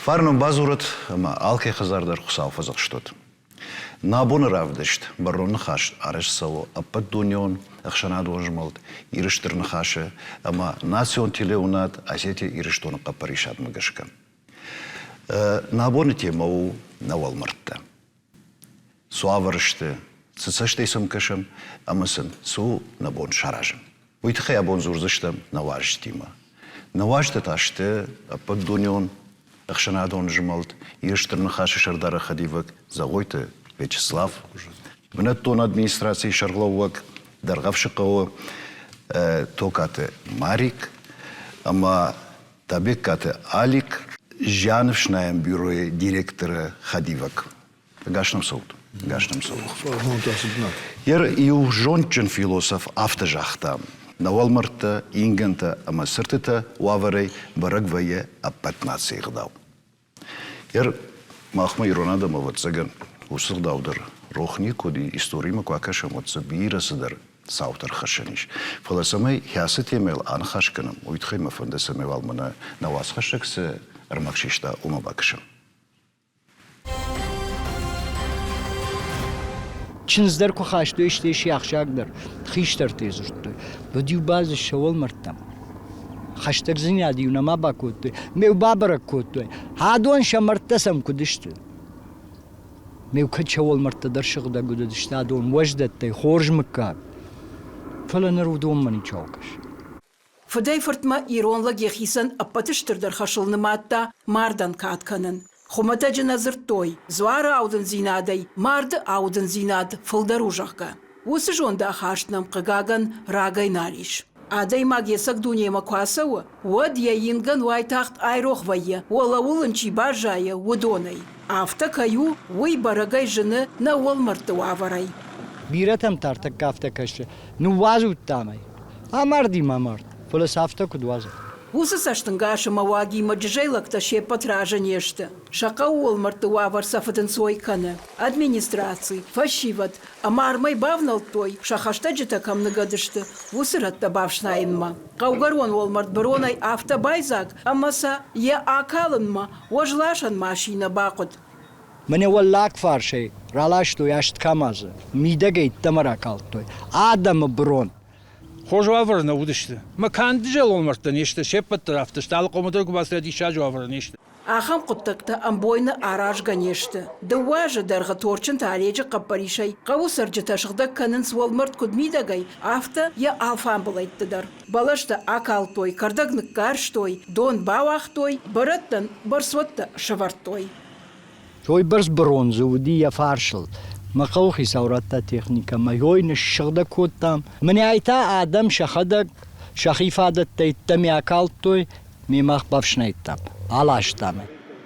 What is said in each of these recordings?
Фарнум базурат, ама алке хазардар хусалфазак штот. Набон равдышт, барон нахаш, ареш сало, апат дунион, ахшана дожмалт, ириштер нахаше, ама национ телеунат, асети ириштона капаришат магашка. Набон темау навалмарта. Суаварышты, цицашты самкашам, амасын су набон шаражам. Уйтхай абон зурзыштам наважтима. Наважты ташты, апат дунион, ахшана дожмалт, ириштер нахаше шардара хадивак, загойты, Вячеслав, Венеттон администрации Шарловак, Даргавшикова, Токате Марик, ама Табекате Алик, Жаневшнаем бюро директора Хадивак. Гашнам суд. Ер и у жончен философ автожахта. Навалмарта, Ингента, ама сыртыта, уаварей, барагвае, а 15 гдау. Ер махма иронада мават цаган. Усырдаудар рохни коди историма квакашам от забирасыдар саутар хашаниш. Фаласамай хясы темел анхашканам уйтхайма фандасамай валмана навас хашаксы армакшишта умабакашам. Чинздер ко хашто иштеш яхшагдыр. Хиштер тезуртты. Бадю баз шавал мартам. Хаштер зиняди унама бакотты. Мев бабарак котты. Хадон шамартасам кудишты. Мевка чавал марта даршыгда гудышта адон вождаттай хоржмыкка. Фаланар удон мани чалкаш. Фадайфортма иронла гехисан апатыштырдар хашылныматта мардан катканын. Хумата жаназыртой, зуара аудын зинадай, марды аудын зинад фылдаружахга. Осы жонда хаштнам қыгаган рагай нариш. Адай магесак дунема квасауы, уад яинган вайтахт айрохвайы, уала улынчи бажайы удонай. Афта каю уй барагай жыны на олмарты аварай. Биратам тартак кафта кашты. Ну вазу тамай. Амарди мамард. Фалас афта кудваза. Усы саштынгашы мауаги маджижайлакта шепат ража нешті. Шақа олмарты авар сафатын сойканы. Администрации, фашиват, амармай бавнал той, шахашта житакам нагадышты. Усыратта бавшнайынма. Қаугарон олмарт баронай афта байзак, амаса е акалынма, ожлашан машина бақыт. Мене валлак фаршей, ралаш той ашт камазы. Мидагай тамара калт той. Адам брон. Хожавар на удиште. Макан дижал олмарта неште, шепат тарафта, штал комодор губасред иша жавар неште. Ахам құттықта амбойны аражға нешті. Дуажы дарға торчын талежі қаппаришай. Қау саржы ташықда канын суалмарт күдмидагай. Афта я алфан болайттыдар. Балашта акал той, кардагнық карш той, дон бауақ той, бараттан барсватта шаварт той. Той барс бронзы уди я фаршыл. Мақаухи сауратта техника, майойны шығда көттам. Мне айта адам шахадак, шахифадат тайттами акал той, мимақ бавшнайттам. Алаштамы.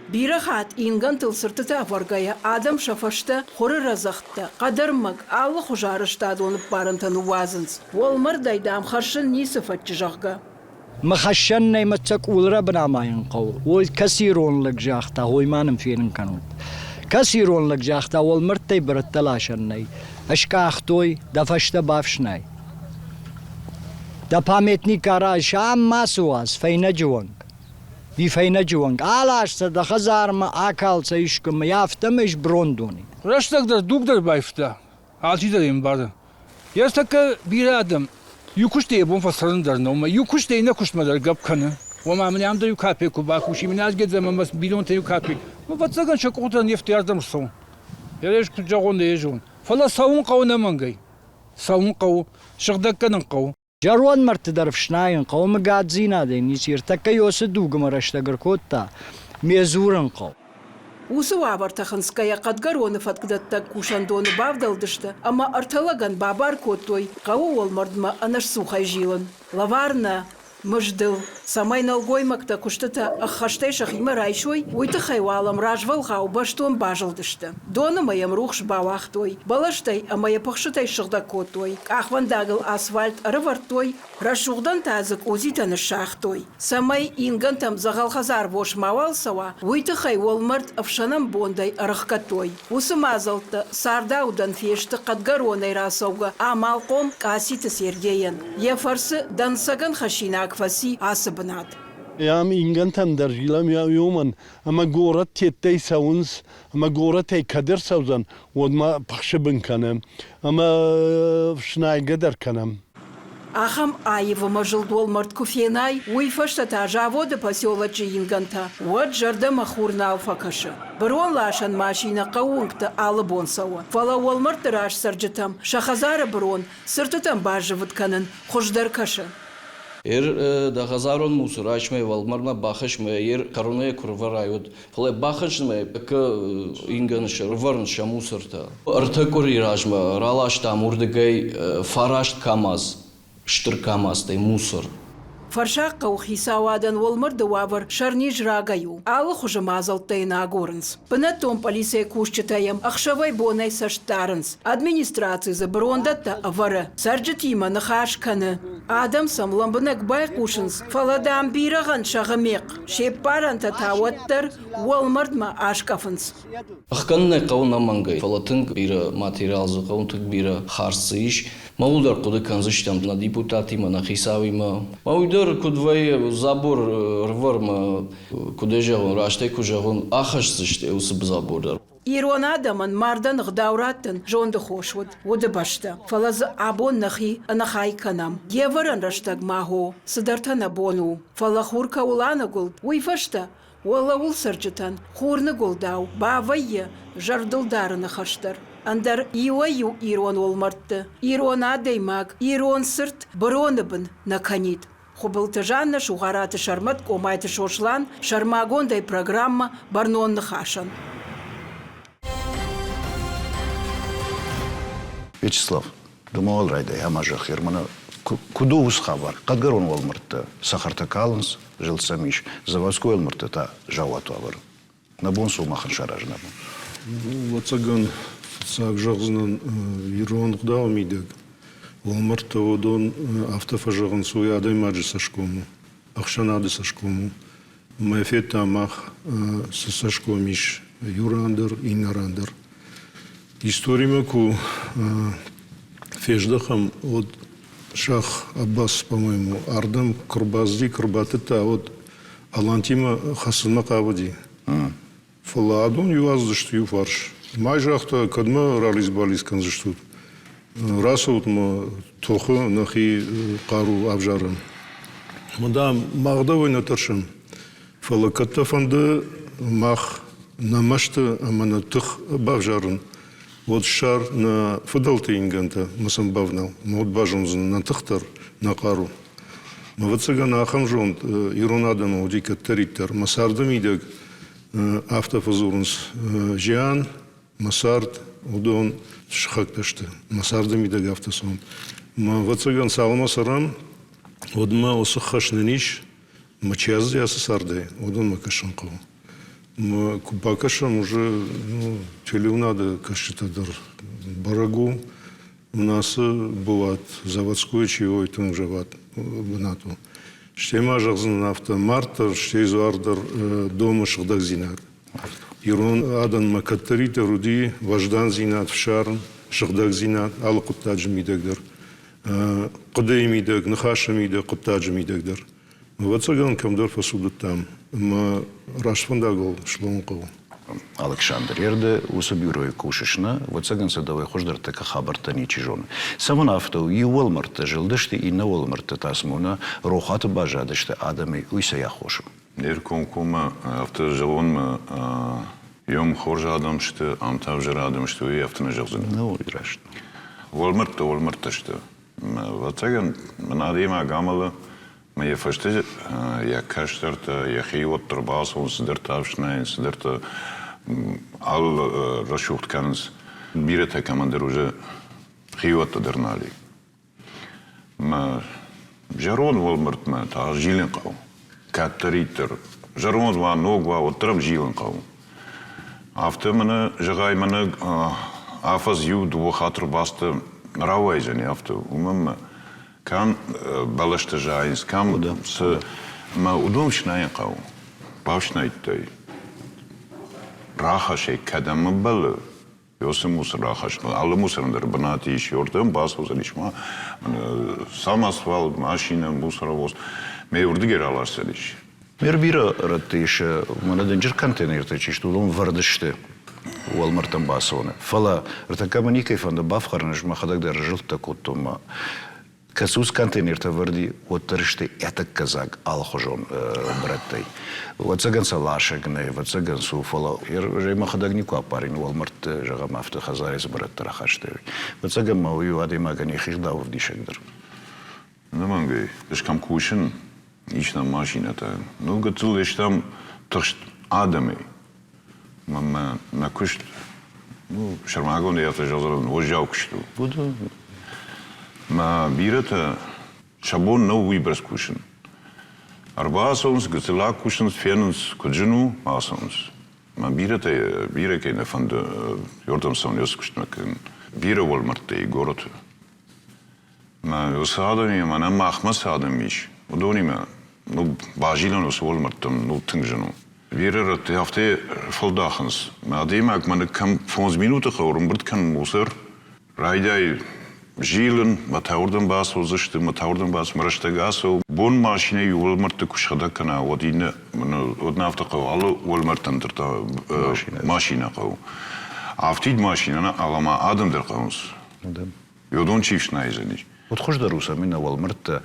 Бирахат инган тылсыртыта варгая адам шафашта хоры разақта. Қадармак алы хужарышта донып барынтан уазынс. Олмар дайдам харшын нисыфатчы жағға. Махашан найматсак улра бынамайын қау. Ол кассиронлық жақта, ойманым ферін канут. Кассиронлық жақта ол мұрттай бірітталашыннай. Ашқақ дафашта бавшнай. Да памятник араш аммасуаз файна жуанг. Ви файна жуанг. Алашта да хазарма акалса ишкім яфтам иш брондуни. Раштагдар дугдар байфта. Алчидар им барды. Ястака bir adam yukuşta yapın fasarındarına ama yukuşta ne kuşmalar gapkanı. Ama mı amda yukape kubak uşi minaz gedzem mas bilon te yukape. Ama vatsagan şakotan nefti yardım son. Yarış kucagon da yejun. Fala savun qavna mangay. Savun qav şıqdakkanın qav. Жаруан марты дарфшнайын қау магазина ден нисир така йосы дугма раштагар котта мезурын қау. Усы вавар тахынская қадгароны фаткдатта кушандоны бавдалдышты, ама арталаган бабар коттой қау олмардма анаш сухай жилын. Лаварна мыждыл. Самай налгоймакта куштата аххаштай шахима райшой, уйты хайвалам ражвал гау баштон бажылдышты. Доны маям рухш бавахтой, балаштай амая пахшытай шыгдакотой, ахвандагыл асфальт рывартой, рашугдан тазык узитаны шахтой. Самай инган там загалхазар вош мавалсава, уйты хайвалмарт авшанам бондай арахкатой. Усы мазалты сардаудан фешты кадгаронай расауга, амалком каситы сергеян. Ефарсы дансаган хашина акфаси асыбынат. Yam ingantam der jilam ya yoman ama gorat tiettey savunz ama gorat ey kader savzan odma pakhshibin kanam ama shnayga der kanam. Ахам Аева мажылдол морд куфенай, уйфашта та завода поселочи Инганта. Вот жарда махурна алфакаша. Барон лашан машина каункта алыбонсава. Фала уолмарт раш сарджатам, шахазара барон, сыртутам бажывыт канын, хождар каша. Да хазарон мусор, ачме валмарна бахашме, короне курварайот. Фала бахашме, к Инганш, рварнша мусорта. Артакури ражма, ралашта мурдегай, фарашт камаз. Штыркамастай мусор. Фаршаққа ухисауадан олмырды вавар шарни жрагаю. Алы хуже мазалтайна агорынс. Пынатом полиция кушчатаям, ахшавай бонай саштарынс. Администрации заброндатта авара. Сарджатима нахашканы. Адам самламбынак бай кушынс. Фаладам бираган шагамек. Шеппаранта тауаттар олмырдма ашкафынс. Ахканнай қауна мангай. Фалатын бира материалзы қаунтык бира харсыш. Маудар куды канзыштам на депутатима, на хисавима. Маудар кудвай забор рварма, куды жагон, раштеку жагон, ахашсыште усып забордар. Ирон адаман мардан гдаураттын жонды хошвуд, уды башта. Фалазы абон нахи анахай канам. Еваран раштаг маго, сыдартана бону. Фала хурка улана гулд, уйфашта. Уала ул сарджатан, хурны гулдау, бавайя, жардылдарына хаштар. Андар иуаю ирон олмартты. Ирон адаймаг, ирон сырт, бароныбын наканит. Хубылтыжанна шугараты шармат комайты шошлан, шармагондай программа барнонны хашан. Вячеслав, думал райдай, амажах ермана, куду усхавар, кадгарон олмартты, сахарта калынс, жил самиш, заводской олмартты та жауату авар. Набон сумахан шаражна. Вацаган сагжагзнан ирон гдау мидэг. Олмарта одон автофажаган суя адай маджи сашкому. Ахшанады сашкому. Мафета амах сашкомиш юрандер инарандер. Историма ку феждахам от Шах Аббас, по-моему, Ардам Курбазди, Курбатыта, от Алантима Хасана Кавади. Фаладон юаздышты юфарш. Майжахта кадма рализ бализ канзыштут. Расаут ма тоху нахи кару авжаран. Мадам магдавой натаршам. Фала каттафанды мах намашта амана тых бавжаран. Вот шар на фадалты инганта масам бавнал. Мод бажунзан на тыхтар на кару. Мавацагана ахамжонт иронадама уди каттариттар. Масардам идег автофазурнс жиан. Масард, удон, шахакташты. Масардам идег автосон. Мавацаган салма сарам. Одма осахашнаниш. Мачазди асасардай. Удон макашанков. Купакашам уже телеунада кашитадар барагу. У нас бывает заводской чего это уже ват бнату. Штема жагзан автомартер, штейзуардар дома шагдак зинат. Ирон адан макаттарита руди важдан зинат фшарн шагдак зинат ал куттаджи мидагдер. Кудай мидаг, нахаша мидаг, куттаджи мидагдер. Вацаган камдар фасудат там. Ма рашфандагол шлонкол. Александр ерде усабюрой кушишна, вацаган садовой хождар така хабарта ничижон. Самон авто и волмарта жилдышты и на волмарта тасмуна рохата бажадышты адами уйса я хошим. Нерком кума авто жилон йом хоржа адам шты амтав жира адам шты и авто нажалзын. Ну и рашт. Волмарта шты. Вацаган надима гамала. Maar je versteht, je kastert, je geeft erbij, ons dert afsnijden, dert al rasjocht kennis. Bieren te kan er уже geeft dernali. Maar Jaron Walmart met haar zielen kou, kateriter. Jaron was nog wat terug zielen kou. After mene, jagai mene, afas you do gaat er baste rouwwijzen after, Kan balashte jais, kan se ma udom shnayen qaw. Bavshnaytay. Rahash kadam bal. Yosemus rahash. Alle musender banati shortem bas uzalishma. Samasval mashina musravos. Me urdiger alarselish. Մեր բիրը ռտիշը մնա դնջր կանտեներ թե ճիշտ ուլում վրդշտը ուալմրտն բասոնը ֆալա ռտակամնի կայֆանդը բաֆ խառնժ մախադակ դեր ժլտը կոտոմա Կասուս կանտեներ թե վրդի ոտրշտի էտակ կզակ ալխոժոն բրատտay Վացագան սալաշը գնե վացագան սուֆալա երբ մախադագնի կապարին ուալմրտ ժղամավտը խազարես բրատ տրախաշտեվի Վացագան մաուի ադեմագանի խիղդավ դիշեգդր Նմանգե իշքամ կուշն իջնա մաշինատա նու գծულ էշտամ թղշտ ադամի մամա նակուշտ նու շարմագոն դիատը ժազարոն ոժջաուկշտու Բուդու Մա բիրը շաբոն նո վիբրս կուշն Արբասոնս գծելա կուշնս ֆեննս կջնու ասոնս Մա բիրը կենը ֆանդը յորդամսոն յոս կուշտմակն բիրը վոլմրտեի գորոթը Մա յոս ադամի մանա մախմաս ադամիչ Ուդոնի մա նու բաժիլոն յոս վոլմրտում նու թնգժնու Բիրը ռտի հավտե ֆոլդախնս Մա դիմակ մանա կամ 5 մինուտը խորում բրտ կան մուսր Ռայդայ Ժիլն, մթաորդն բաս ոզշտը, մթաորդն բաս մրաշտագասը, բոն մաշինը ուոլմրտը կուշխադակնա, ոդինը, ոդնավտը қау, ալը ուոլմրտն դրտա մաշինը қау. Ավտիդ մաշինը ալама адам դր қаунс. Йодон чившна изени. Вот хош да руса мина уалмртта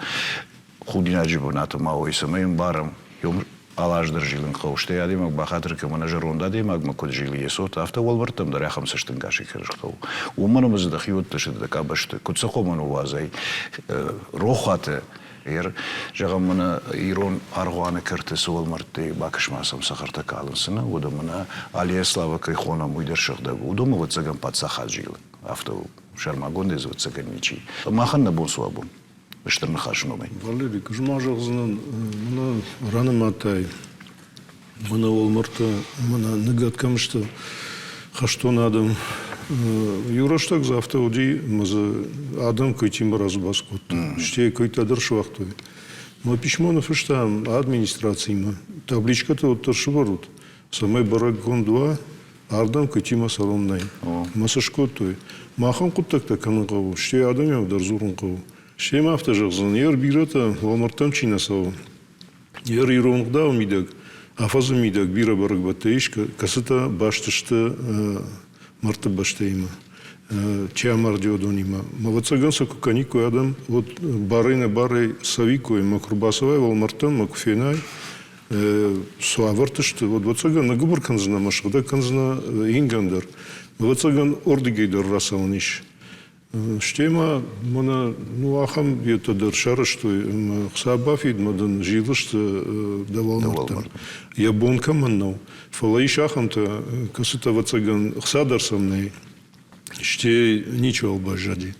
худинаджи бунаты маоиса мейн барам, йом алаш дыржилын қау. Ште ядимак бахатыр кеманажер онда димак макод жили есот, авто уалмрттам дар яхам саштын гаши кирш қау. Уманымызы да хиот тышыды да кабашты. Кутсахоман увазай рохаты. Ер жағам мына ирон арғуаны кіртісі уалмртты бакышмасам сахарта калынсына, ода мына Алияслава кайхона муйдер шықда. Удома вот цаган подсахат жилы. Авто шармагон дез вот цаган ничи. Махан на бон суабон. Штырны хашыномай. Валерий, кыжмажығызынан мұна раны матай, мұна олмырты, мұна nøгаткамышты хаштон адам. Юраштак за автоуди, маза адам көйтим разубас кот. Ште көйтадыр шуақтой. Ма пишмонов иштам администрацияма. Табличката оттар шубарут. Самай барагон 2 ардам көйтима салоннай. Масашкотой. Махан куттакта канын қау. Ште адам явдар зурын қау. Шем автожығызын, ер бирата олмырттам чинасау. Ер иронғда умидаг, афазы мидаг бира барық баттаишка, касыта баштышты марты баштайма. Чамар диодонима. Мавацаган сакукани кой адам, вот барыны бары савикой, макрубасовай, олмырттам, макуфенай, суавартышты, вот вацаган на губар канзына машықда, канзына ингандар. Мавацаган ордигейдар расаваниш. Штема, мона, ну ахам это дершара, что хсабафид мадан жилышты давалмартам. Я бонка маннау. Фалаиш ахам-то касыта вацаган хсадарсамней. Ште ничего бажади.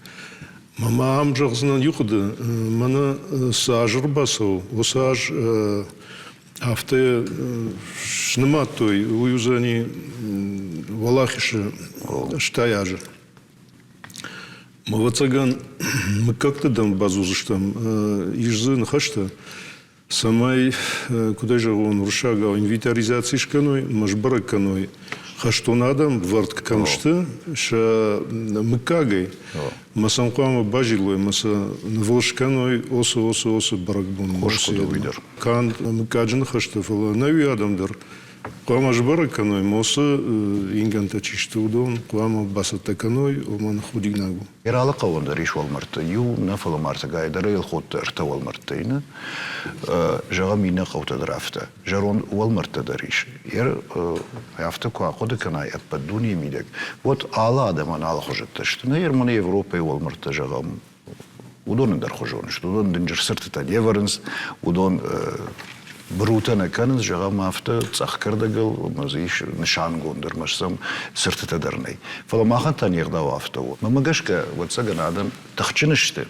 Мама амжахзнан юхуда, мана сажр басау, осаж авте шнематой уюзани валахиша штаяжа. Мавацаган, мы как-то дам базу заштам, ижзын хашта, самай, куда же он рушага, инвентаризации шканой, машбара каной, хаштон адам, вард камшта, ша мыкагай, масанкуама бажилой, маса волшканой, оса баракбун. Ошкуда выйдер. Кан мыкаджин хашта, фала нави адамдар. Куама жбара каной, моса инганта чишты удон, куама басата каной, оман худигнагу. Иралы қауында риш уалмртты, ю нафалы марты гайдары ел хотты ырта уалмрттайны, жаға мина қаута драфта, жарон уалмртты да риш. Ер яфты куа қоды канай әппадуни мидек. Вот ала адаман алы хожетті штыны, ер мұны Европа уалмртты жағам удон дар хожон, что удон дынжыр сыртыта деварынс, удон Брутана каныз жаға мафта цахкардагыл, мазиш нишан гондыр, машсам сыртыта дарнай. Фала махан таньягда вафта вот. Мамагашка вот саган адам тахчынышты.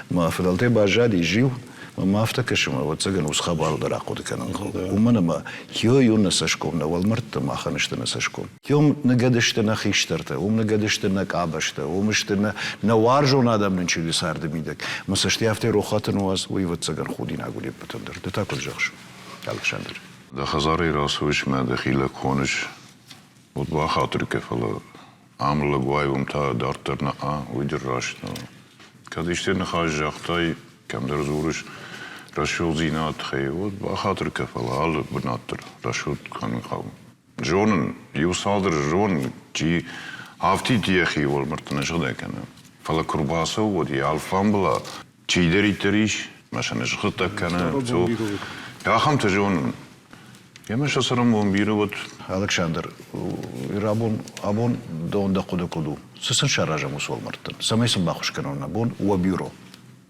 Ма фидалте бажади жив, мафта кашма вот саган усхабал даракуды канан. Умана ма хио юн насашком на валмарта маханышты насашком. Хиом нагадышты на хиштарта, нагадышты на кабашта, умышты на варжон адамның чили сарды мидак. Масашти афте рохатын уаз, уй вот саган худи нагули патандар. Да так вот жахшу. Александр. Да хазары расуш ме да хила конуш. Вот ба хатыр кефала. Амла гуайвум та дартер на а уйдер рашно. Кадиштер на хаж жахтай камдер зуруш. رشود زینات خیود با خاطر کفالال بناتر رشود کن خو جون یوسادر جون چی هفتی تیخی ول مرتنش خدا کنه فلا کرباسه و دی الفام بلا چی داری تریش ماشنش خدا کنه تو یا هم تجون یا مش سرم اون بیرود Александр, абон донда куду. Сысын шаража мусол мартын. Самайсын бахуш канона бон уа бюро.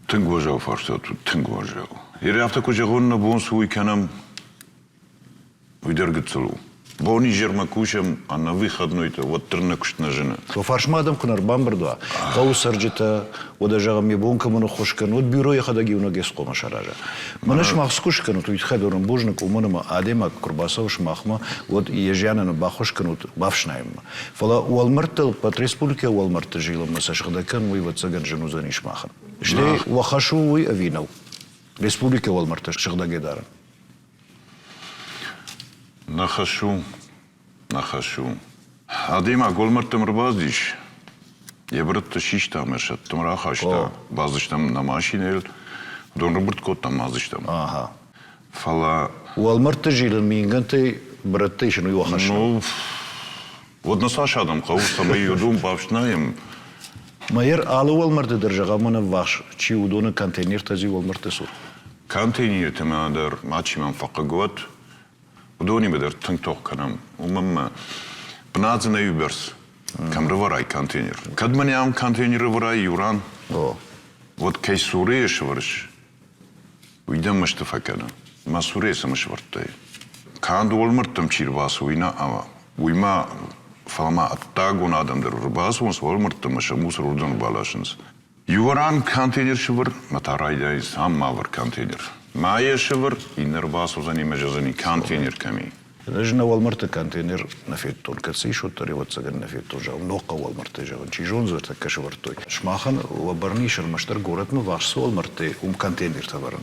تنگوژو فرستاد تو تنگوژو. یه رفته کجا خون بون سوی کنم ویدرگت سلو. بونی جرم کوشم آن ویخدنوی تو وترن کشت نجنه. تو فرشمادم کنار بامبردوا. قاو سرجتا وداجا می بون کمونو خوش کن ود بیروی خداگی اونو گس قوم شاراجا. منش مخص کش کنو تو یتخدورم بوجن کومونو ما آدم کرباسوش مخما ود یجیانن باخوش کنو بافشنایم. فلا والمرتل پات республика والمرت жилом مساش خداکن وی وتسگن جنوزانیش ماخن. شتی وخشو وی اوینو. республика والمرت شخداگی دارن. نخشو. آدیما گلمرتم ربازیش. یه برات شیشتم اشت تمرا خاشتا. بازشتم نماشینل. دون ربرت کوتام بازشتم. Aha. فلا. والمرت жилом мингенте براتيشن وی وخش. Ну, вот на сашадам кауста мы юдум бавшнаем. Майер алы والمرت держага мана ваш. Чи удона контейнер тази والمرت сур. Контейнер темадер мачимам факагот. ودوني بدر تنتوه كلام ومما بنادنا يوبرس كم رفراي كونتينر كدمن يام كونتينر رفراي يوران ود كي سوريا شورش ويدم مش تفكنا ما سوريا سمش ورتاي كان دول مرتم تشير باس وينا اما ويما فما اتاغون ادم در باس ونس ول مرتم مش موس رودن بالاشنس يوران كونتينر شور متاراي داي سام ماور كونتينر ما يشور ينرباس وزني مجازني كونتينر كمي Режина والمرت контейнер на феттон каци шутари вот цаган на феттон жав ноқа والمرت жав чижон зверта кашвартой шмахан вабарнишер маштар город мы ваш والمرت контейнер таваран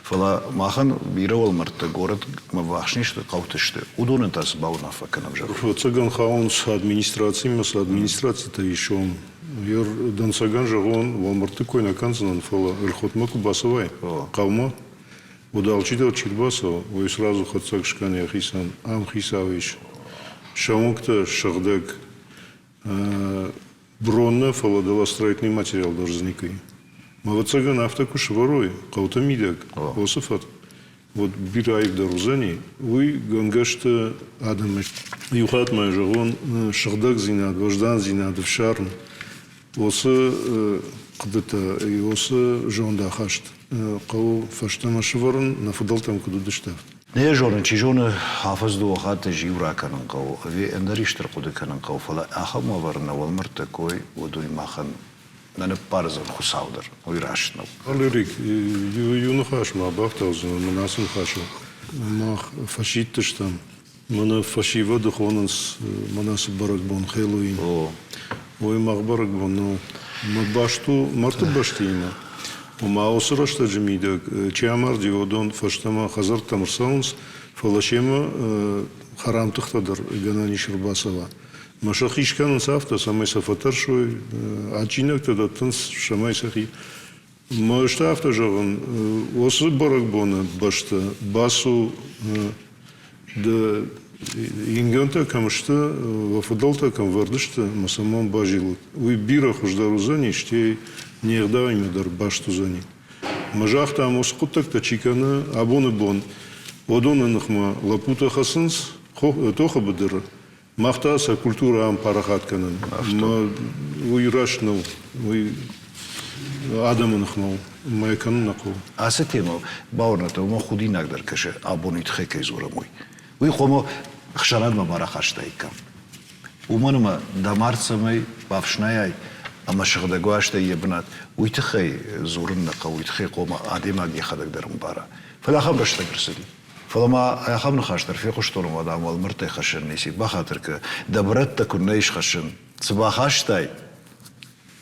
фала махан бира والمرت город мы вашниш қаутышты удонен тас бауна факанам жав вот цаган хаунс администрация-то еще Йор дансаган жавон والمرت койна канцнан фала элхотмаку басовай қавма удалчидо чирбасо ой сразу хацак шкане хисан ам хисавиш шамукта шагдак бронна фаладала строительный материал должники мавацаган автокуш ворой қаутамидак осыфат вот бираев дарузани уй гангашта адамыш юхат мажагон шагдак зинад вождан зинад в шарн осы قدرته يوصل جون داخشت قو فشتما شفرن نفضل تام كدو دشتاف نه جورن چی جون حافظ دو وقت جیورا کنن قو وی اندریشتر قد کنن قو فلا آخر ما ورنا والمرت کوی ودوی ماخن نن پارزن خساودر ویراشنو алерик юнухаш ما бахтауз مناسن خاشو ما فشیتش تام من فشیو دخونس مناسب برک بون خیلوی وی مغبرک بون نو مباشتو مرتب باشتینا وما أسرشت جميدك چیامر دیودون فشتما خزر تمرسونس فلاشيما خرام تختدر جناني شرباسوا مشاخيش كانوا سافتا سامي سفتر شوي عجينك تدتنس شماي سخي ما اشتافتا جوان وصل برك بونا باشتا باسو د Ингента камшта вафадалта кам вардышта масамон бажилут. Уй бира хуждарузани штей нердавайме дар баштузани. Мажахта амоскутак та чикана абоны бон. Одона нахма лапута хасынс тоха бадыр. Махтаса культура ам парахат канан. Уй рашнал уй адамы нахмал. Май канун нақу. Асетимо баурната мо худи нагдар каше абонит хекез урамой. Уй хомо خشانات ما مرا خشته ایکم. اومانم دمارسمی بافشنایی اما شغل گواشته یه بنات ویتخی زورن نقا ویتخی قوم عادی ما گی خدک درم بارا. فلا خبر رشته کرسیدی. فلا ما خبر نخشتر فی خوشتونم آدم والمرت خشن نیسی بخاطر که دبرت تکون نیش خشن صبح خشتای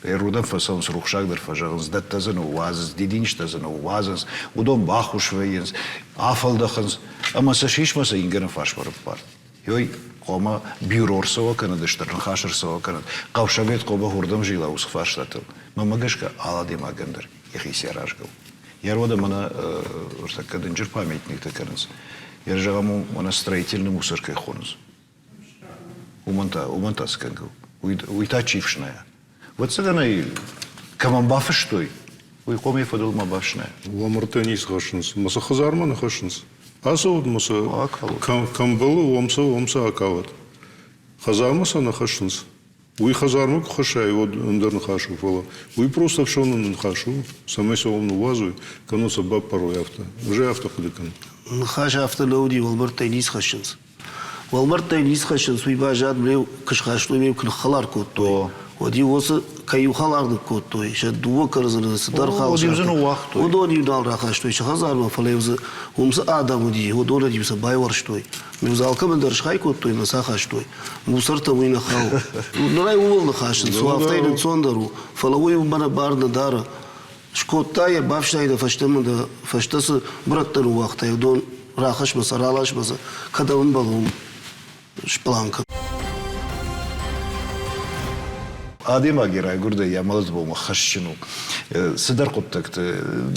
رودن فسانس روخشاک در فجرنز دت تزن و وازز دیدینش تزن و وازز ودون باخوش وینز آفل دخنز اما سشیش مسا اینگرن فاش برد بارد. Йой, кома бюрор сова канад, штерн хашер сова канад. Кавшабет коба хурдам жила усхфаштатыл. Мамагашка алади магандер, ихи сяражгал. Ярода мана кадынжир памятник такарынс. Ержагаму мана строительный мусоркой хонус. Уманта скангу. Уйта чившная. Вот сагана и каман бафыштой. Уй коми фадул ма бафшная. Ламартенис хашынс. Маса хазарманы хашынс. Асауд маса камбалы омса акават. Хазармаса на хашынс. Уй хазармак хашай, вот ндар нахашу фала. Уй просто вшону нахашу. Самеса омну вазу, кануса баб парой авто. Уже авто ходикан. Нахаш авто лауди Walmartайнис хашынс. Walmartайнис хашынс. Уй бажад млев кашхашлу мев кнахалар коттой. Оди осы каю халарды коттой. Ша дуа карзаны садар халша. Оди взыну вахтой. Одони дал рахаштой. Ша хазарма фалевзы. Умса адам оди. Одона дивса байварштой. Мевзалка бендар шхай коттой насахаштой. Мусарта уй нахау. Нурай увол нахашын. Суафтайнын сондару. Фалауй бана барна дара. Шкоттая бавшайда фаштамында фаштасы браттару вахтай. Дон рахашмаса, ралашмаса. Кадавын балум. Шпланка. Adem agiraj gurda yamalız bu mahşinu. Sıdar kuttakta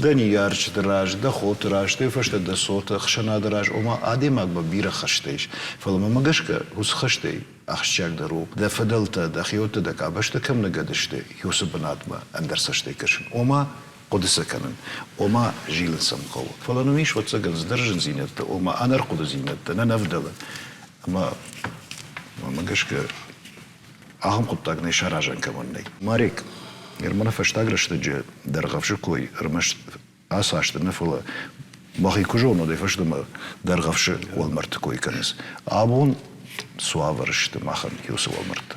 da niyarç draj, da xot raj, da fashta da sota xshana draj. Ama adem agba bira xshtayş. Falama magashka us xshtay axshak daru. Da fadalta da xiyota da kabashta kam nagadishte. Yusuf banatma andar sashtay kashin. Ama قدسة كنن وما جيل سمقو فلانو ميش واتسجن زدرجن زينت وما أنا رقد زينت أنا نفدل أما ما جشك أهم قطعك نشارجن كمان ني ماريك يرمنا فشتاغرش تجي درغفش كوي رمش أساشت نفلا باقي كوجونو ده فشتما درغفش والمرت كوي كنس أبون سوافرش تماخن يوسف والمرت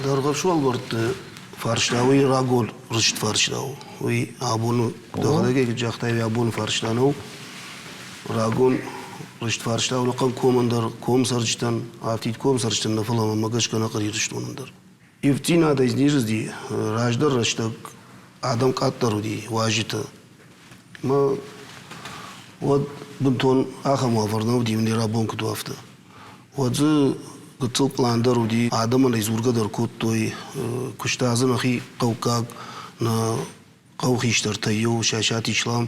درغفش والمرت فارشلاوي راغول رشت فارشلاو وي أبون دخلك جاختاي أبون فارشلانو راغول رشت فارشلاو لقم كومندر كوم سرجتن عتيد كوم سرجتن نفلا ما ماجش كنا قرير رشتوندر يفتينا ده إزنيجز دي راجدر رشتك آدم كاترو دي واجته ما ود بنتون آخر موافرنا ودي من رابون كدوافته ود قتل بلاندر ودي آدم من يزورك در كوت توي كشتازن أخي قوكاك نا قوخي اشترتيو شاشات إسلام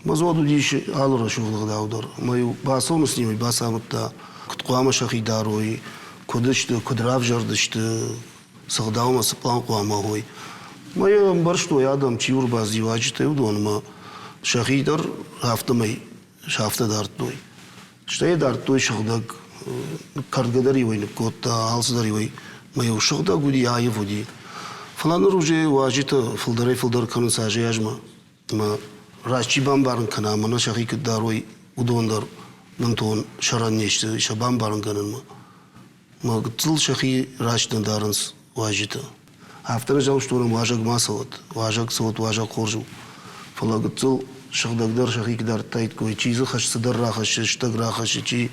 ما زودو ديش على رشوق الغداودر ما يو باسو مسلمي باسامتا كتقوام شخي داروي كدشت كدراف جردشت سغداو ما سبلان قوام هوي ما يو برشتو يادم تشيور بازي واجته ودون ما شخي در هفته مي شافته دارتوي شتاي دارتوي شغدك كارغدري وين كوتا هالسدري وي ما يو شغدك ودي عايف ودي فلان روجي واجته فلدر كانوا ساجي أجمع ما راشي بامبارن كنا منا شخي كداروي ودوندر ننتون شران نيشت شبام بارن كنن ما قتل شخي راش دارنس واجته هفتنا جاوشتون واجك ما صوت واجك خرجو فلا قتل شغدك در شخي كدار تايت كوي چيز خش صدر راخش اشتق راخش چي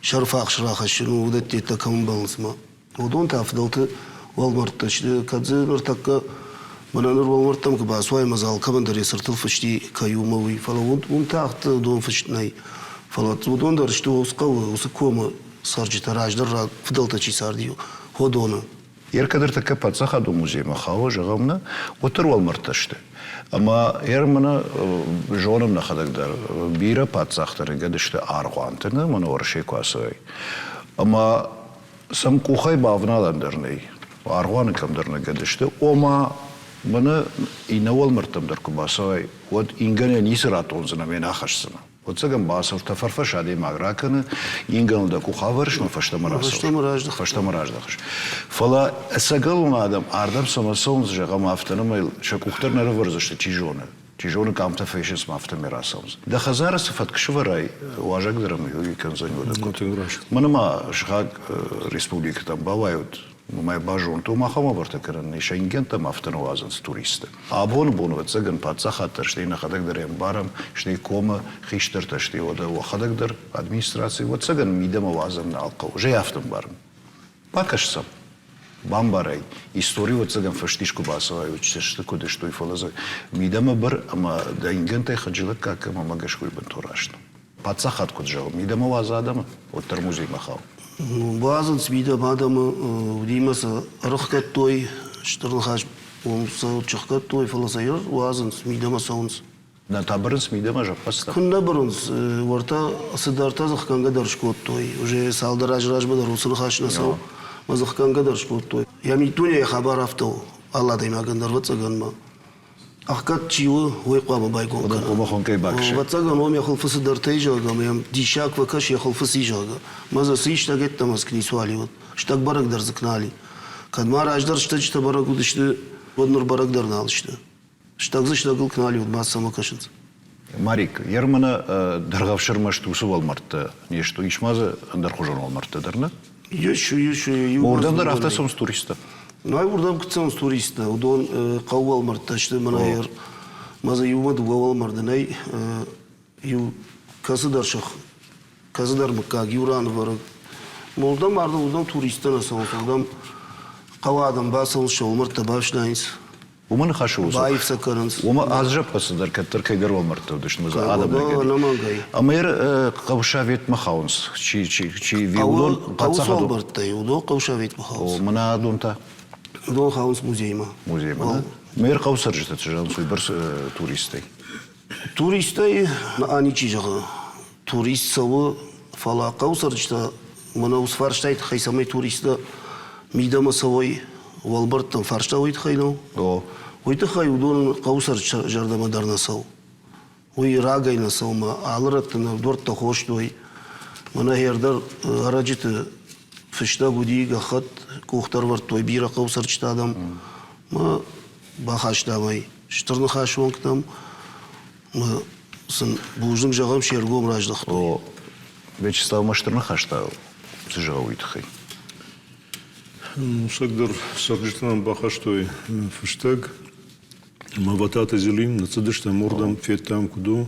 شرفاخش راخش نو ودت تكمل بالنس ما ودون تفضلت والمرت تشد كذا نرتك منانر والمرتم كباسواي مزال كمان دري سرتل فشتي كيوموي فلا ونتاخت دون فشتناي فلا ودون درشتو وسقو وسكوما صارجت راج در فضلت شي سارديو هودونا يركدر تكبت صخدو موزي مخاو جغمنا وتر والمرتشته أما يرمنا جونم نخدك در بيرا بات صختر قدشته أرغوانتنا من ورشي كواسوي أما سم كوخي بافنا لندرني أرغوان كم درنا قدشته وما من إنوال مرتم در كباسوي ود إنجن نيسراتون زنا من آخر سنة وتسجن باسور تفرفش هذه مغراكن إنجن دا كوخاورش ما فشتمراج دخش فلا سجلون آدم سماسون زجاجم أفتنا ما شكوختر نرفرزشت تيجونه كام تفيشس ما أفتنا مراسمز ده خزارة صفات كشوفراي واجك درم يو يكن زنيو ده من ما شخاك ريسبوليك تام باوايود ما يباجون تو ما خما برتكرن نشينجن تام أفتنا وازنس توريست أبون وتسجن باتسا خاطر شتينا خدك دريم بارم شتي كوما خيشتر تشتي وده وخدك در أدمينستراسي وتسجن ميدا موازن نالقو جاي أفتن بارم باكش سب بامباري историю وتسجن فشتيشكو باسواي وتشتشت كودش توي فلازا ميدا ما بر أما دا إنجن تاي خجلك كاك ما ماجشكوي بنتوراشن باتسا خات كودجاو ميدا موازادم وترموزي مخاو بعضن سبيدا مادام وديمس رخكت توي اشترل خاش ومسا تشخكت توي فلسير وازن سبيدا ما سونس На табрынс мидема жаппаста. Күнде бұрыныз, орта сыдарта зыққанға даршқот той. Уже салдар ажыражбада русыны қашына сау, мазыққанға даршқот той. Ямитуне хабар автау, Алла даймағандар ватсаганма. Аққат чиуы ойқуамы байгон кана. Ома хонкай бакшы. Ватсаган ом яқыл дартай жағам, ям дишак вакаш яқыл фысы жага. Маза сы иштаг еттамаз кни суаливат. Штаг барагдар зыкнали. Кадмар аждар штачта барагуд ишты, воднур барагдар налышты. Штаг зыштагыл кнали вот мас самакашынцы. Марик, ермана даргавшырмаш тусу алмарты. Нешто ишмазы андархужан алмарты дарна? Еще. Ордандар автосомс туриста. Ну, ай урдам кцам туриста. Удон қау алмарты. Шты мана ер. Маза юмад угау алмарды. Най ю казыдар шах. Казыдар мыкка гюран варак. Молдам арды удам туриста насам. Удам қау адам басыл шо алмарты бавшнайнс. Уманы хашы усу. Байф сакаранс. Ума аз жаппасыдар, каттар кайгар алмарты. Дышмаза адам Да, нагады. намангай. Ама ер қавша вет махаунс. Чи виудон Қау қатсахаду. салбарты. Удон қауша вет махаунс. Мана адунта. Удон хаунс музейма. Музейма. Мер қаусар житат жан суй бір туристей. Туристай аничи жағы. Турист савы фала қаусар жита. Мана ус фарштайт хайсамай туриста мидама савой валбарттан фаршта ойт хайнау. Ойты хай удон қаусар жардамадарна сау. Ой рагайна саума алыраттына дортта хоштуй. Мана хердар арачыты фишта гуди гахат кухтар вартой бира қаусар чита адам. Ма бахаштамай. Штырны хашуанг там. Ма сын буждың жағам шергом раждықты. Вячеслав Маштырны хашта сыжыға уйтхай. Сагдар сарджитан бахаштой фиштаг. Маватата зелим на цадышта мордам феттам куду.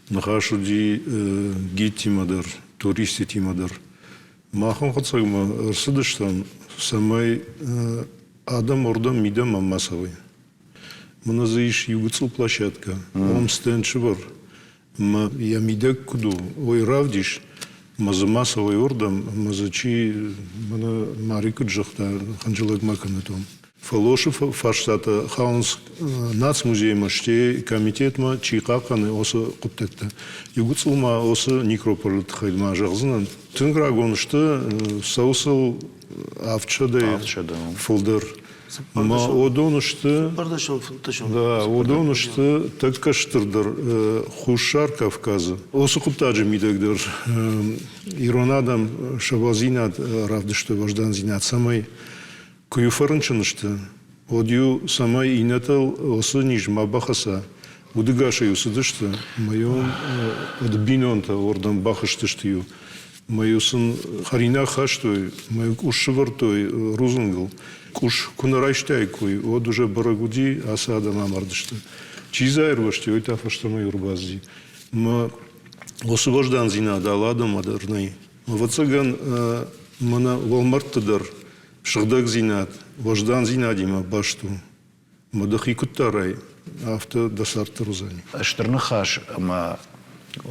Нахашуди гитти мадар, туристи тимадар. Махан хатсагма арсыдыштан самай адам ордам мидам массовый. Мына заиш югыцл площадка. Он стенчевар. Я мидак куду. Ой равдиш. Маза массовый ордам, мазачи мана марикут жахта ханжилак маканатом. Фалошев фарштата хаунс нацмузей маште комитет ма чикаканы оса куптетта. Югуцулма оса некрополит хайдма жахзынан. Тынграгоншта саусал авчадай фолдер. Ма одонышты, да, одонышты таккаштырдыр хушар Кавказа. Осы куптаджи мидагдыр иронадам шабазинат равдышты важдан зинат самай куюфарынчынышты. Одю самай инатал осы нижма бахаса. Удыгаша юсыдышты. Майон адбинонта ордан бахыштыштыю. Майусын харина хаштой, маю кушшывартой рузынгл. Куш кунарайштай куй, од уже барагуди асада мамардышты. Чизайр вашти, ой тафаштамай урбазди. Ма осы важдан зина даладам адарнай. Вацаган мана волмарттыдар, шыгдаг зинат, важдан зинадима башту. Мадахи куттарай, авто дасарты рузани. Штырны хаш, ама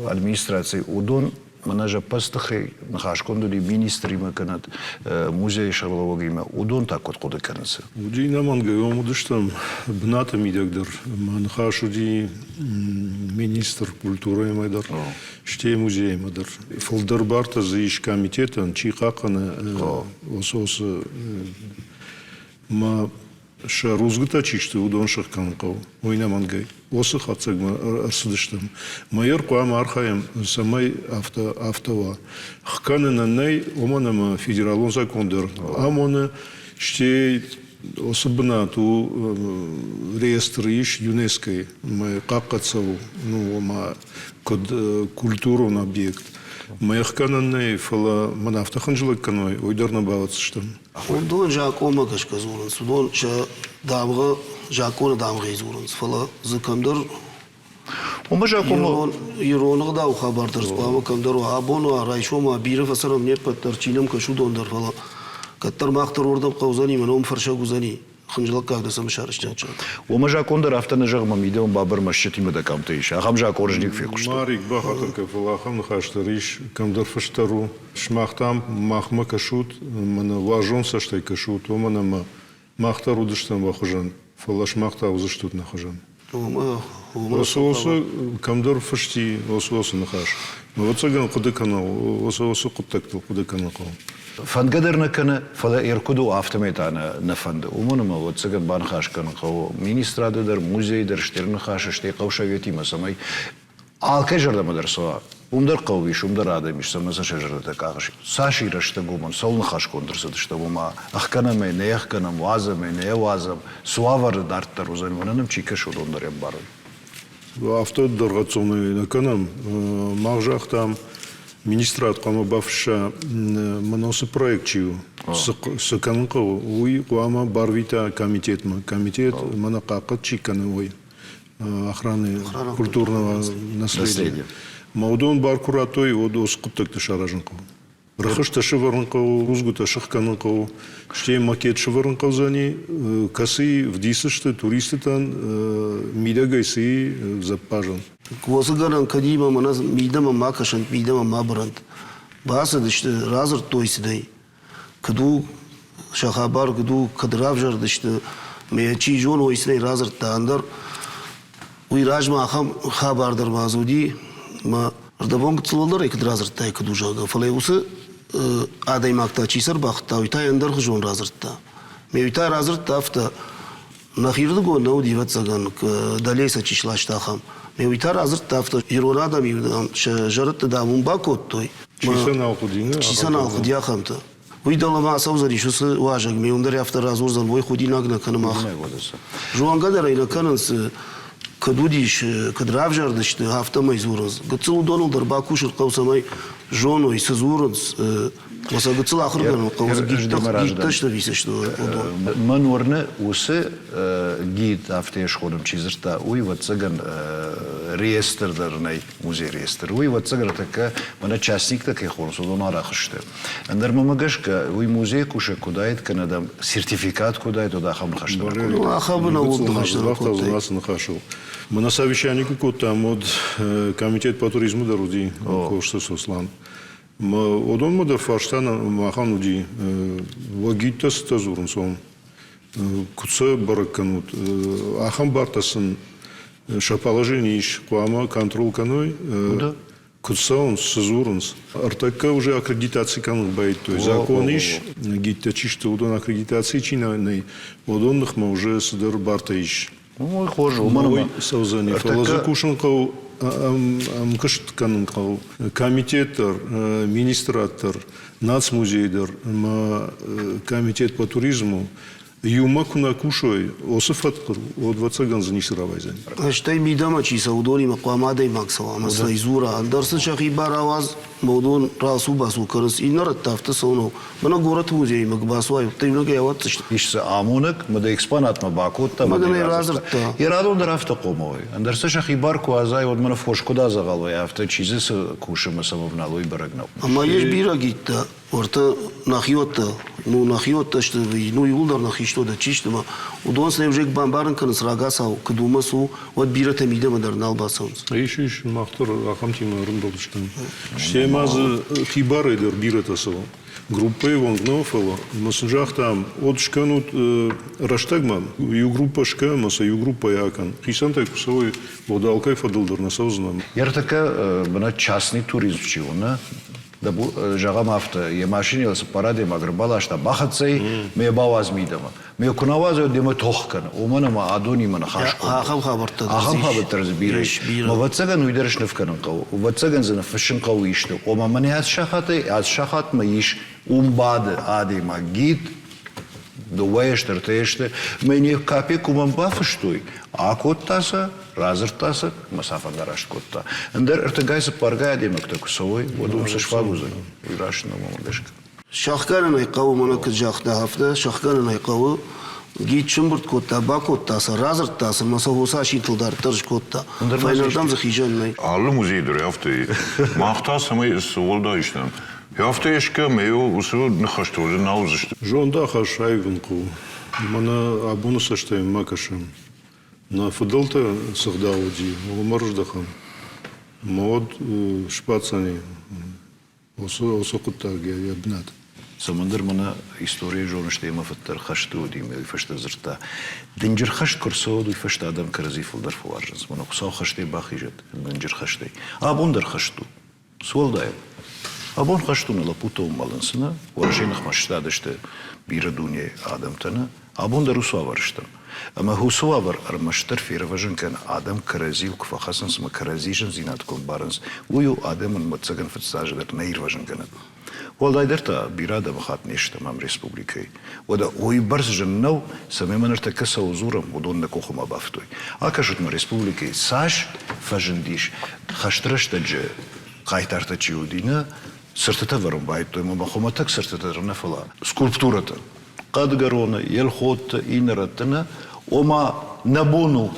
администрации удон, мана жаппастыхай, нахаш кондули министри маканат, музей шарлового има, удон так вот коды канцы. Уди намангай, омудыштам бната мидагдыр, манхаш уди министр культуры майдар, штей музей майдар. Фолдар барта за иш комитетан, чихакана, осы ма шарузгыта чишты удон шахканкау, ойнамангай. Осы хатсагма арсыдыштам. Майор куам архаем самай автова. Хканынанай оманама федералон закондыр. Амоны штей особенно ту реестр иш ЮНЕСКО. Мы какацау, ну, ома код культуру на объект. Мы хканынанай фала манафтахан жилак каной, ойдарна баватсыштам. Удон жакома кашка зуран. Судон ша дамга жакона дамга изуран. Фала закамдар. Ома жакома Иронга да ухабардыр. Спама камдар абону арайшома биры фасарам нет паттар чинам кашу дондар фала. Каттар мақтар ордам қаузани мен фарша гузани. Хынжылак кагдасам шарыштан чат. Ома жакондар автана жагма мидем бабыр машчетима да камтыш. Ахам жакоржник фекушт. Марик бахатырка фалахам хаштариш камдар фаштару шмахтам махма кашут мана важон саштай кашут омана ма махтару дыштан вахужан фалаш махта узыштут нахужан. Ома Осы камдар фашти, осы нахаш. Вацаган кудыканал, осы куттактыл кудыканал. فنقدر نكنا فلا يركضوا автоматана на фанды. Умонама вот цаган банхаш канқау министрады дар музей дар штерн хаша ште қауша ветима самай. Алкай жарда мадарсова. Умдар қаувиш, умдар адамиш сама за шажарда кағаш. Саши рашта гуман солны хаш контрсады шта бума. Ахканаме не ахканам вазаме не вазам. Суавар дарттар узанванам чикаш ондар яббар. Авто дорогоцовный наканам мағжақ там министрат қама бавша маносы проектчию с канқау уй қуама барвита комитетма комитет мана қақат чиканы ой охраны культурного наследия маудон бар куратой одос құттықты шаражынқау рахышта шыварынқау узгута шыққанынқау ште макет шыварынқау зани касы вдисышты туристытан мидагайсы запажан. Квозыгаран кадима маназ мидама макашан мидама мабрант. Баса дышты разыр тойсыдай. Каду шахабар каду кадравжар дышты меячи жон ойсыдай разыр таандар. Уй ражма ахам хабардар мазуди ма ардабон кцлолар экд разыр тай каду жага. Фалай усы адай макта чисар бахта уйтай андар жон разыртта. Ме уйтай разыртта афта нахирды го нау диватсаган далейса чишлаштахам. Ме уйтай разыртта афта ирорада ми жарытты да мумбакот той. Чисан алхудина. Чисан алхудиахамта. Уйдалама асаузари шусы важак ме ундари афта разорзан вой худинагна канамах. Жуангадара ина кананс кадудиш кадравжардышты афта майзураз. Гцул донал дарба кушыр қаусамай жоной сызурынс маса гцул ахырган қауза гитташ да висе что манурны усы гид афтеш ходом чизырта уй вот цаган реестрдарнай музей реестр уй вот цагар така мана частник так ехорс одон арахышты андар мамагашка уй музей куша кудайт канадам сертификат кудайт ода хам хашты ахабна нахашыл мы на совещании там от комитет по туризму дороди кошты сослан одон мода фаштана махануди вагиттас тазурнсон куца бараканут ахам бартасын шапаложениш куама контрол каной куца он сазурнс артака уже аккредитации канут байт то есть закон иш гитта чишта удон аккредитации чинайный одонных мы уже сыдыр бартаиш ой хожу мой саузани фалаза кушанкау амкышт канынқау комитеттер министраттер нацмузейдер комитет по туризму юма куна кушой осыфаткыр о 20 ганзы нишравайзан аштай мидама чиса удони мақамадай максава масла изура андарсы шахи бар аваз модон расу басу кырыс инар тафты сону бана город музей макбасуай тыйнага яват ишсе амунак мада экспонат мабакутта мада разыртта ирадон драфта комой андарсы шахи бар куазай от мана фошкуда загалвай авто чизис кушыма самовналой барагнау ама еш бира гитта орта нахиотта ну нахиотта что ну юлдар нахи что да чиштма удон сневжек бамбарын кыныс рагасау кдумасу вот бирата мидама дарнал басаунс иш махтар ахамтима рындолштан штемазы хибары дер биратасо группы вонгнофало масжах там от шканут раштагман ю группа шка маса ю группа якан хисантай кусовой водалкай фадылдар насаузнам яртака бана частный туризм чивона да бу жагам авто я машине с параде магрбалашта бахацей ме баваз мидама ме кунавазо дема тохкан уманама адони мана хашко ахам хабарта ахам хабарта збиреш ма вацаган уйдерш нефкан қау вацаган зана фашин қау иште ома мане аз шахат ма иш умбад ади магит дуэштер теште мене капе кумам бафштой акоттаса разыртасы масафа гараш котта эндер эртегайсы паргая демек такусовой водум сашфагуза ирашна мамагашка шахканай қау мана кжахта хафта шахканай қау гит чумбурт котта бакоттасы разыртасы масавоса шитылдар тырж котта файнардан захижаннай аллы музейдер яфты махта самай солда иштем яфтешка мею усу нахаштолы наузышты жонда хашайвынку мана абунуса штайм макашым на фудалта сагдауди умарждахам мод шпацани осо куттарга ябнат Самандыр мына история жонышты ема фыттар хашты одиме, уйфашты зырта. Динджир хашт курсоод уйфашты адам карази фылдар фуаржыз. Мына кусау хашты бахижет, динджир хашты. Абондар хашту. Суалдайм. Абон хашту на лапута умалынсына, уарженах маштадышты бира дуне адамтана, абондар усуаварыштым. Ама хусуавар армаштар фераважын кан адам каразил кфахасынс ма каразижын зинат кон барынс. Уйу адамын мацаган фыцажыдыр наирважын канат. Уалдайдырта бирада бахат нештам ам республикой. Ода ой барс жыннау самеманырта каса узурам удонна кохума бафтой. А кажут ма республикой саш фажындиш хаштырашта же қайтарта чиудина сыртыта варым байтой ма бахоматак сыртыта рна фала. Скульптурата қадгарона елхотта инараттана ома набону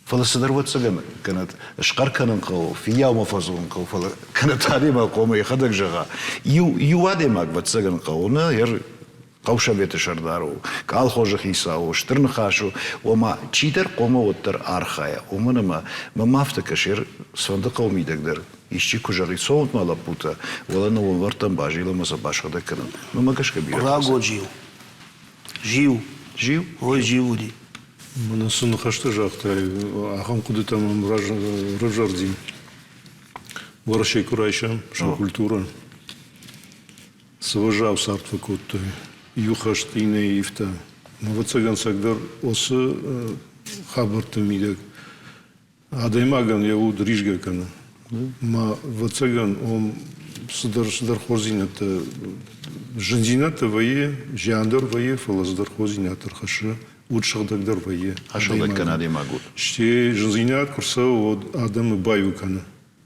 فلسدروت سجن كانت اشقر كان قو في يوم فازون قو فلا كانت تعليمها قومي خدك جغا يو وادي ماك بتسجن قونا ير قوشة بيت شردارو قال خوجة خيساو شترن خاشو وما تشيتر قوما وتر أرخايا ومن ما افتكشير صندوق قومي دقدر يشتي كجاري صوت ما لابوتا ولا نو ورتم باجي لما زباش خدك كنن ما كش كبير راغو جيو هو جيو دي Мына сын хашты жақтай, ағам құды тамам рожардим. Варашай курайшам, ша культура. Саважав сартва коттой. Юхашты ине ифта. Мавацаган сагдар осы хабарты мидек. Адаймаган явуд рижгакана. Ма вацаган ом сыдар хозината. Жандината вае, жандар вае, фалаздар хозинатар хаша. Учшагдагдар вае. Ашалдак канади магут. Ште жынзинат курса от адам баю кана.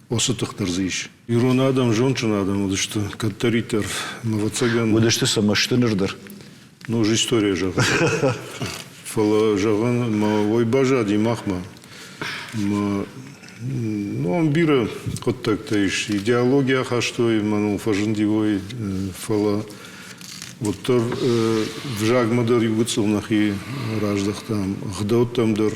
Осы тахтарзиш. Ирон адам жончын адам удышты. Каттаритер мавацаган. Удышты самаштынырдыр. Ну же история жаган. Фала жаган ма ойбажа димахма. Ну он бира коттактайш. Идеология хаштой ману фажындивой фала. Вот тор в жагмадар югуцылнахи раждахтам, гдаутамдар.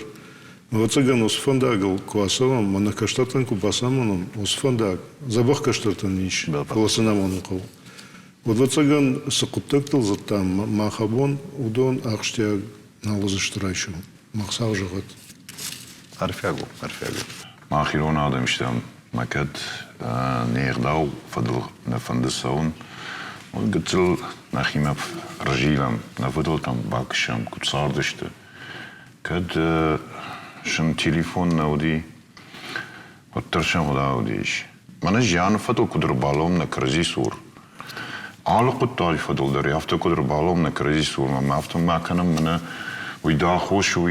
Вацаган осфандагал куасалам, манакаштатан купасаманом осфандаг. Забах каштатан ниш, куасанаманом кал. Вот вацаган сакуттактал затам махабон удон ахштяг налазыштрайшу. Махсав жагат. Арфягу. Махирон адам штам макет неердау фадл на фандасаун. Он гцел нахимав ражилам, наводил там бакшам, куцардышты. Кад шам телефон науди, вот торшам удаудиш. Мана жан фадл кудр балом на крази сур. Ала кутали фадл дари, авто кудр балом на крази сур. Мама авто маканам мана уйда хошу.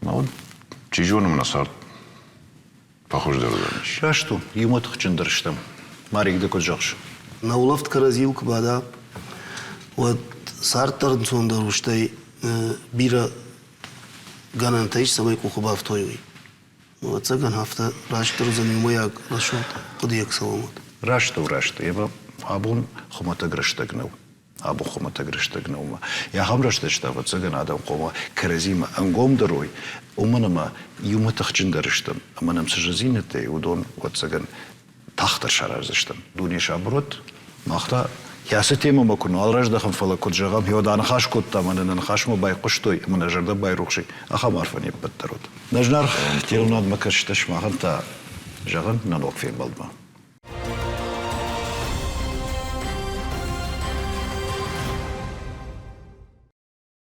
Ма вот чижонам насарт похож дарудамиш. Рашту, ему тхчындырштам. Марик да коджакш. На улафт каразилк бада вот сартар сондаруштай бира ганантайш самай кухубав тойой. Вот цаган хафта раштар занимаяк рашот кудияк саламат. Рашту, еба абун хумата граштагнау. Абу хумата граштагнау. Я хамрашта штава цаган адам кома каразима ангом дарой. Уманама юма тхчындырштам. Аманам сажазинете удон вот цаган тахтар шаразыштым. Дунеш аброт, махта ясы тема макуну алраждахам фала коджагам хиодан хаш котта манан хашма бай куштой мана жарда бай рухши аха марфани баттарот. Нажнар телнад макашташ маханта жаган нанок фе балма.